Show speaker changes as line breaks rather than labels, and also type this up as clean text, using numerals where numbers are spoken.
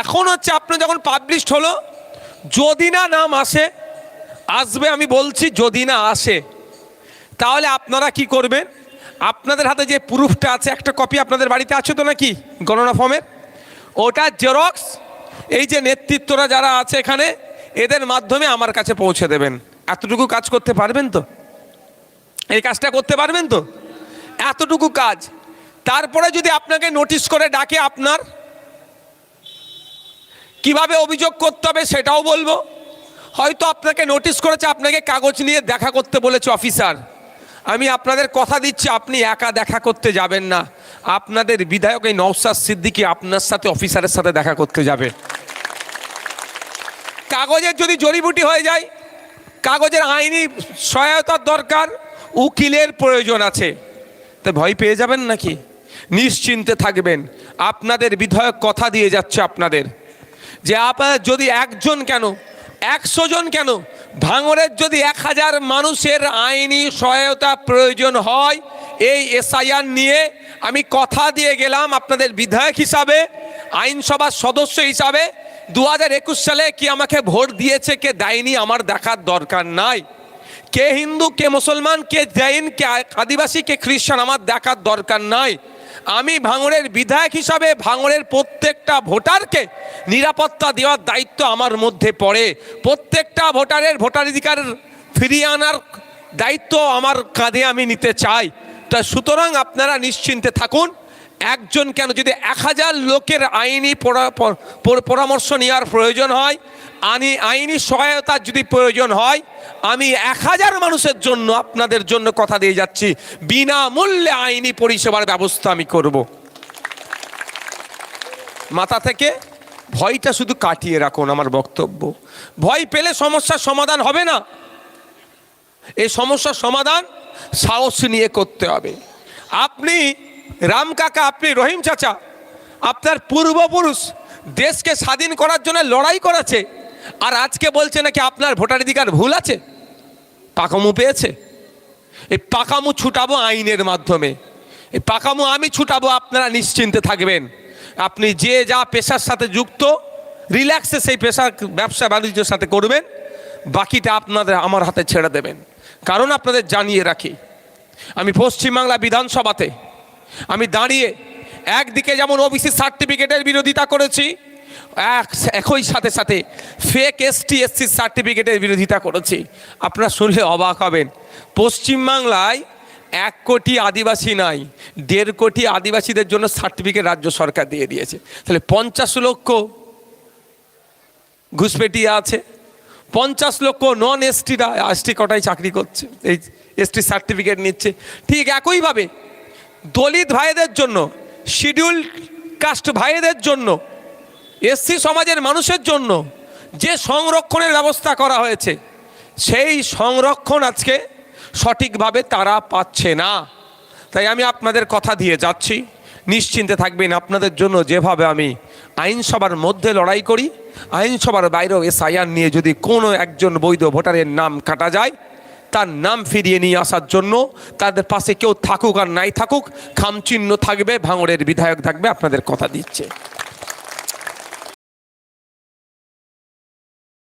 এখন হচ্ছে আপনার যখন পাবলিশড হলো, যদি না নাম আসবে, আমি বলছি যদি না আসে, তাহলে আপনারা কি করবেন? আপনাদের হাতে যে প্রুফটা আছে, একটা কপি আপনাদের বাড়িতে আছে তো নাকি গণনা ফর্মের, ওটা জেরক্স এই যে নেতৃত্বরা যারা আছে এখানে, এদের মাধ্যমে আমার কাছে পৌঁছে দেবেন। এতটুকু কাজ করতে পারবেন তো? এই কাজটা করতে পারবেন তো? এতটুকু কাজ। তারপরে যদি আপনাকে নোটিশ করে ডাকে, আপনার কিভাবে অভিযোগ করতে হবে সেটাও বলবো। হয়তো আপনাকে নোটিশ করেছে, আপনাকে কাগজ নিয়ে দেখা করতে বলেছে অফিসার। আমি আপনাদের কথা দিচ্ছি, আপনি একা দেখা করতে যাবেন না, আপনাদের বিধায়ক এই নওশাদ সিদ্দিকী আপনার সাথে অফিসারের সাথে দেখা করতে যাবে। কাগজের যদি জড়িবুটি হয়ে যায়, কাগজের আইনি সহায়তার দরকার, উকিলের প্রয়োজন আছে, তো ভয় পেয়ে যাবেন নাকি? নিশ্চিন্তে থাকবেন। আপনাদের বিধায়ক কথা দিয়ে যাচ্ছে আপনাদের, যে আপনার যদি একজন কেন 100 জন কেন, ভাঙড়ের যদি 1000 মানুষের আইনি সহায়তা প্রয়োজন হয় এই এসআইআর নিয়ে, আমি কথা দিয়ে গেলাম আপনাদের বিধায়ক হিসাবে, আইনসভার সদস্য হিসাবে, 2021 সালে কি আমাকে ভোট দিয়েছে কে দেয়নি আমার দেখার দরকার নাই। কে হিন্দু কে মুসলমান কে জৈন কে আদিবাসী কে খ্রিস্টান আমার দেখার দরকার নাই। আমি ভাঙড়ের বিধায়ক হিসাবে ভাঙড়ের প্রত্যেকটা ভোটারকে নিরাপত্তা দেওয়ার দায়িত্ব আমার মধ্যে পড়ে। প্রত্যেকটা ভোটারের ভোটাধিকার ফিরিয়ে আনার দায়িত্ব আমার কাঁধে আমি নিতে চাই। তা সুতরাং আপনারা নিশ্চিন্তে থাকুন। একজন কেন, যদি 1000 লোকের আইনি পরামর্শ নেওয়ার প্রয়োজন হয়, আইনি সহায়তার যদি প্রয়োজন হয়, আমি 1000 মানুষের জন্য আপনাদের জন্য কথা দিয়ে যাচ্ছি, বিনামূল্যে আইনি পরিষেবার ব্যবস্থা আমি করব। মাথা থেকে ভয়টা শুধু কাটিয়ে রাখুন। আমার বক্তব্য, ভয় পেলে সমস্যার সমাধান হবে না। এই সমস্যার সমাধান সাহস নিয়ে করতে হবে। আপনি রাম কাকা, আপনি রহিম চাচা, আপনার পূর্বপুরুষ দেশকে স্বাধীন করার জন্য লড়াই করেছে, আর আজকে বলছে নাকি আপনার ভোটাধিকার ভুল আছে, পাকামু পেয়েছে। এই পাকামু ছুটাবো আইনের মাধ্যমে, এই পাকামু আমি ছুটাবো। আপনারা নিশ্চিন্তে থাকবেন। আপনি যে যা পেশার সাথে যুক্ত, রিল্যাক্সে সেই পেশার ব্যবসা বাণিজ্যের সাথে করবেন, বাকিটা আপনাদের আমার হাতে ছেড়ে দেবেন। কারণ আপনাদের জানিয়ে রাখি, আমি পশ্চিমবাংলা বিধানসভাতে আমি দাঁড়িয়ে একদিকে যেমন ওবিসি সার্টিফিকেটের বিরোধিতা করেছি, একই সাথে সাথে ফেক ST/SC সার্টিফিকেটের বিরোধিতা করেছি। আপনারা শুনলে অবাক হবেন, পশ্চিমবাংলায় 1 কোটি আদিবাসী নাই, 1.5 কোটি আদিবাসীদের জন্য সার্টিফিকেট রাজ্য সরকার দিয়ে দিয়েছে। তাহলে 50 লক্ষ ঘুষপেটিয়া আছে, 50 লক্ষ নন ST কোটায় চাকরি করছে, এই ST সার্টিফিকেট নিচ্ছে। ঠিক একইভাবে দলিত ভাইদের জন্য, শিডিউল কাস্ট ভাইদের জন্য, SC সমাজের মানুষের জন্য যে সংরক্ষণের ব্যবস্থা করা হয়েছে, সেই সংরক্ষণ আজকে সঠিকভাবে তারা পাচ্ছে না। তাই আমি আপনাদের কথা দিয়ে যাচ্ছি, নিশ্চিন্তে থাকবেন। আপনাদের জন্য যেভাবে আমি আইনসভার মধ্যে লড়াই করি, আইনসভার বাইরেও SIR নিয়ে যদি কোনো একজন বৈধ ভোটারের নাম কাটা যায়, তার নাম ফিরিয়ে নিয়ে আসার জন্য তাদের পাশে কেউ থাকুক আর নাই থাকুক, খামচিহ্ন থাকবে, ভাঙড়ের বিধায়ক থাকবে, আপনাদের কথা দিচ্ছে।